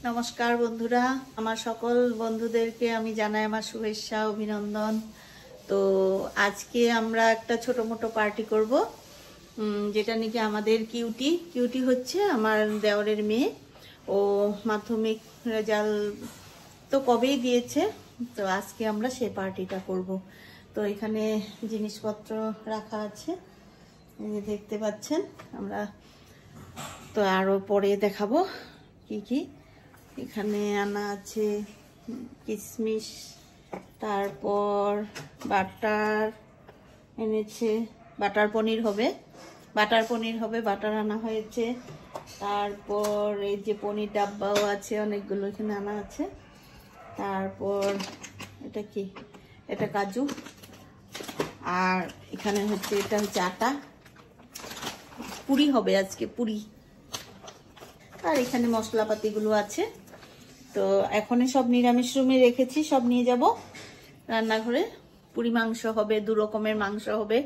নমস্কার বন্ধুরা, আমার সকল বন্ধুদেরকে আমি জানাই আমার শুভেচ্ছা অভিনন্দন। তো আজকে আমরা একটা ছোট মোটো পার্টি করব, যেটা নাকি আমাদের কিউটি হচ্ছে আমার দেওরের মেয়ে। ও মাধ্যমিক রেজাল্ট তো কবেই দিয়েছে, তো আজকে আমরা সেই পার্টিটা করব। তো এখানে জিনিসপত্র রাখা আছে, এই যে দেখতে পাচ্ছেন। আমরা তো আরো পরে দেখাবো কি কি এখানে আনা আছে। কিশমিশ, তারপর বাটার এনেছে, বাটার পনির হবে, বাটার আনা হয়েছে। তারপর এই যে পনির ডাব্বাও আছে, অনেকগুলো এখানে আনা আছে। তারপর এটা কি, এটা কাজু। আর এখানে হচ্ছে এটা হচ্ছে আটা, পুরি হবে আজকে, পুরি। আর এখানে মশলাপাতিগুলো আছে। তো এখন সব নিরামিষ রুমে রেখেছি, সব নিয়ে যাব রান্নাঘরে। পুরি মাংস হবে, 2 রকমের মাংস হবে,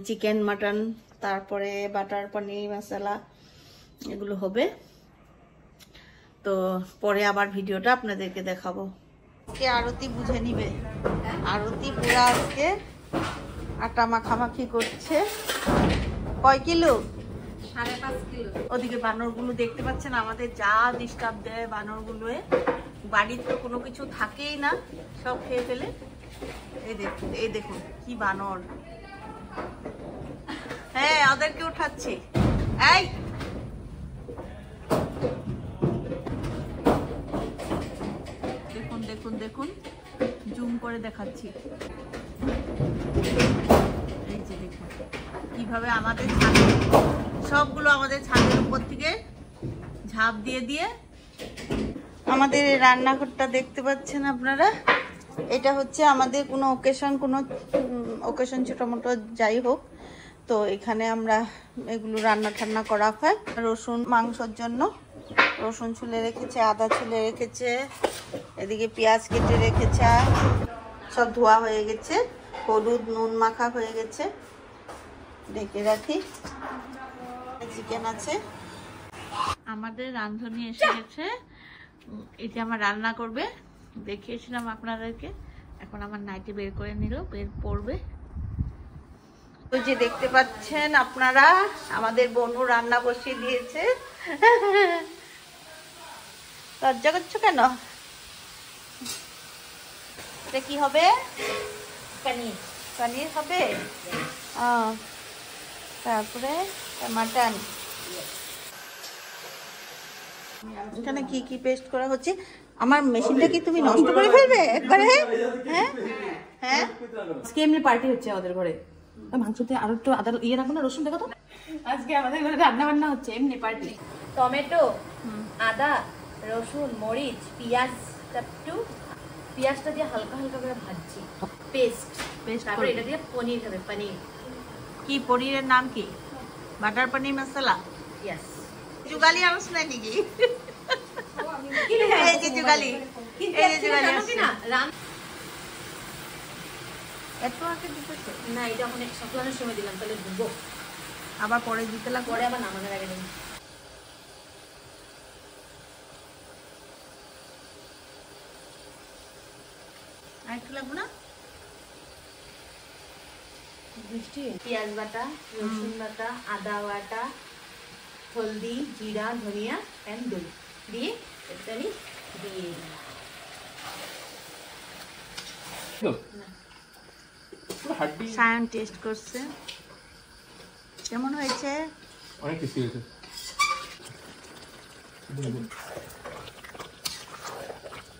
চিকেন, মাটন, তারপরে বাটার পনির মশলা, এগুলো হবে। তো পরে আবার ভিডিওটা আপনাদেরকে দেখাবো। আজকে আরতি বুঝে নিবে, আরতি পুরা আজকে আটা মাখামাখি করছে। কয় কিলো? 5.5 কিলো। ওদিকে বানরগুলো দেখতে পাচ্ছেন, আমাদের যা ডিস্টার্ব দেয় বানরগুলোয়। বাড়ির তো কোনো কিছু থাকেই না, সব খেয়ে ফেলে। এই দেখুন কি বানর। হ্যাঁ, ওদেরকে উঠাচ্ছি। এই দেখুন দেখুন দেখুন, জুম করে দেখাচ্ছি। এই যে দেখুন কিভাবে আমাদের সবগুলো আমাদের ছাদের উপর থেকে ঝাঁপ দিয়ে দিয়ে। আমাদের রান্নাঘরটা দেখতে পাচ্ছেন আপনারা। এটা হচ্ছে আমাদের কোনো অকেশন ছোটো মোটো যাই হোক, তো এখানে আমরা এগুলো রান্না করা হয়। রসুন মাংসর জন্য রসুন ছুলে রেখেছে, আদা ছুলে রেখেছে, এদিকে পেঁয়াজ কেটে রেখেছে, সব ধোয়া হয়ে গেছে, হলুদ নুন মাখা হয়ে গেছে। ঢেকে রাখি। চিকেন আছে। আমাদের রাঁধুনি এসে গেছে, এটা আমার রান্না করবে, দেখিয়েছিলাম আপনাদেরকে। এখন আমার নাইটি বের করে নিল, বের পড়বে। ওই যে দেখতে পাচ্ছেন আপনারা, আমাদের বনু রান্না বসিয়ে দিয়েছে। লজ্জা করছো কেন? এটা কি হবে? পনির হবে। তারপরে মাটন। এখানে কি কি পেস্ট করা হচ্ছে? আমার মেশিনটা কি তুমি নষ্ট করে ফেলবে একবারে? হ্যাঁ হ্যাঁ, আজকে এমনি পার্টি হচ্ছে আমাদের ঘরে। মাংসতে আরো একটু আদা রাখো না, রসুন দেখো তো। আজকে আমাদের ঘরে রান্না বান্না হচ্ছে, এমনি পার্টি। টমেটো, আদা, রসুন, মরিচ, পেঁয়াজটা দিয়ে হালকা হালকা করে ভাজছি, পেস্ট। তারপর এটা দিয়ে পনির হবে, পনির। কি পনিরের নাম কি? বাটার পনির মশলা। ইয়েস। जुगाली आनुस ना निकी এই যে जुगाली আসছে না রান এত আগে দিতেছে না, এটা অনেক সকালের সময় দিলাম, তাহলে ডুবো। আবার পরে দিতে লাগবে, পরে আবার নামানোর আগে দিন। আর একটু লাগবে না? পেঁয়াজ বাটা, রসুন বাটা, আদা বাটা, হলদি, জিরা, ধনিয়া এন্ড দই দিয়ে এটা আমি দিয়ে সায়ন টেস্ট করছে, কেমন হয়েছে? অনেক টেস্টি হয়েছে।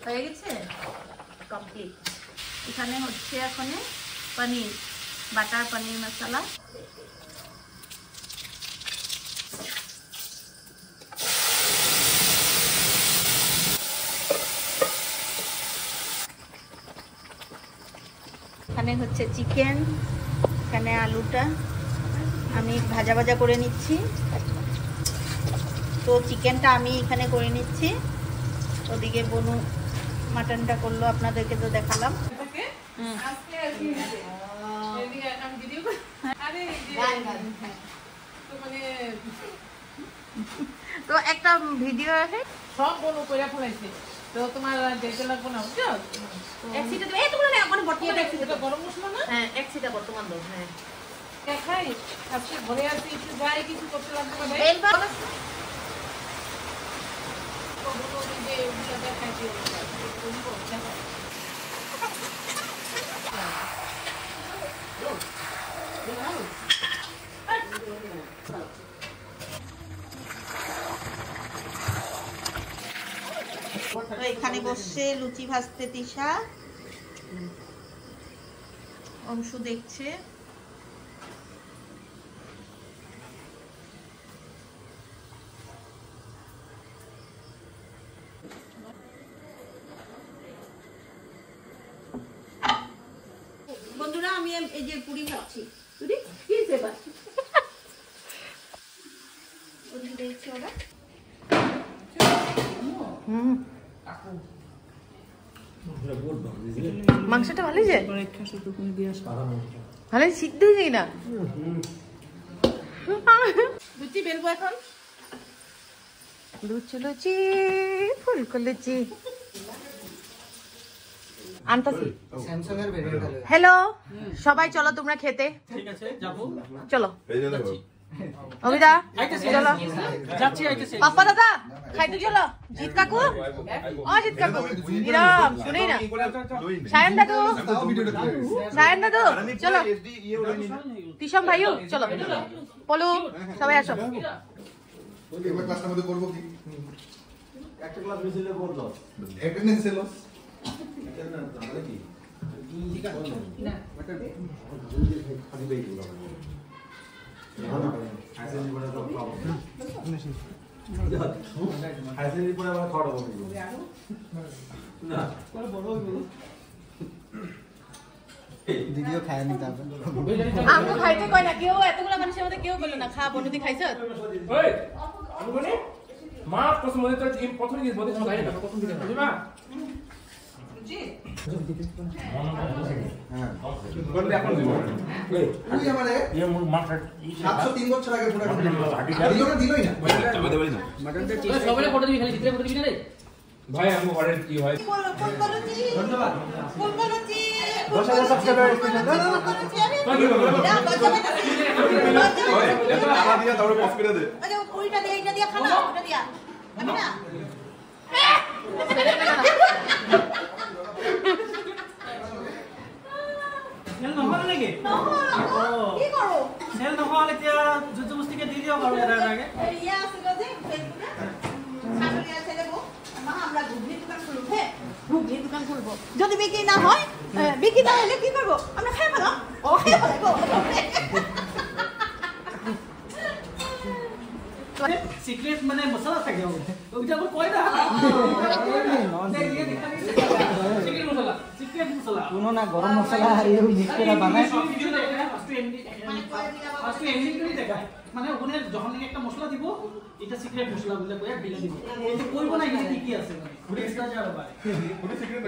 হয়ে গেছে, কমপ্লিট। এখানে হচ্ছে এখন পনির, বাটার পনির মশলা। এখানে হচ্ছে চিকেন, এখানে আলুটা আমি ভাজা ভাজা করে নিচ্ছি। তো চিকেনটা আমি এখানে করে নিচ্ছি, ওদিকে বনু মাটনটা করলো, আপনাদেরকে তো দেখালাম। তো একটা ভিডিও সব বলো কইরা ফলাইছে তো তোমার যেতে লাগবে না বুঝছো এক সিটা এই তোমরা না মানে বর্তমান এক সিটা গরম মশলা না হ্যাঁ এক সিটা বর্তমান দাও হ্যাঁ দেখাই আজকে ঘরে আসি একটু যাই কিছু করতে লাগবে না ভাই তো এখানে বসছে লুচি ভাজতে তিশা, অংশু দেখছে। বন্ধুরা আমি এই যে পুরি খাচ্ছি। পুরি কি সেবা ওই দেখছি ওরা মাংসটা ভালোই যে ভালোই সিদ্ধ হয়ে যায় না লুচি বেলবো এখন লুচি লুচি ফুলকো লুচি আনতাছি। হ্যালো সবাই চলো তোমরা খেতে। ঠিক আছে যাবো চলো অবিদা চলো পাপা দাদা খাইতে চলো। জিৎ কাকু ও জিৎ কাকু ইরাম শুনেই না সায়ন দাদু চলো তিশম ভাইও চলো পলু সবাই আসো। ক্লাসটার মধ্যে করব কি একটা ক্লাস মিছিলে করব অ্যাটেন্ডেন্স এলো এটা না তাহলে কি ঠিক আছে না এটা খালি বেই দিলাম আইসেন বড় প্রবলেম আইসেন পরে আবার খাওয়া হবে না বড় বড় দিদিও খায় নি তারপর আমু খাইতে কই না কেউ এতগুলা মানুষের মধ্যে কেউ বলে না খা বনুদি খাইছ ওই আমি বলি মা কসম মনে তো এই প্রথম জিনিস বলতে কোনো গাইড না প্রথম দিকে বুঝবা জি হ্যাঁ বলতে এখন দিব এই তুই আমারে এই মোর মাথা 703 বছর আগে পুরো দিলই না আমাদের বলি না মাটনটা সবাই ফটো দিবি খালি চিত্রে ফটো দিবি না রে ভাই আমি অর্ডার কি হয় ধন্যবাদ ফুলকলুচি 10000 সাবস্ক্রাইবার স্পেশাল না ওই এত আলা দিয়া তারপরে পজ করে দে আরে পুরিটা দিয়ে এটা দিয়ে খানা ওটা দিয়া আমি না সেল নহল নেকি কি করো সেল নহল এতিয়া জুজুবস্তিকে দি দিও বাৰু এটাৰ আগে ইয়া আছিল যে ফেসবুকে শাশুড়ি আছে দেবো মা আমরা ঘুগনি দোকান খুলব হে ঘুগনি দোকান খুলব যদি বিক্রি না হয় বিক্রি না হলে কি করব আমরা খাই ফেলাম ও খাই ফেলাবো সিক্রেট মানে মছলা থাকে ওইটা কই না সিক্রেট মছলা সিক্রেট মছলা কোনো না গরম মছলা আর এই মিক্স করে বানায় ফার্স্ট এন্ডিং করে দেখায় মানে ওখানে যখন একটা মছলা দিব এটা সিক্রেট মছলা বলে কইয়া দিলে দিব কিন্তু কইব না কি কি আছে মানে পুরি সিক্রেট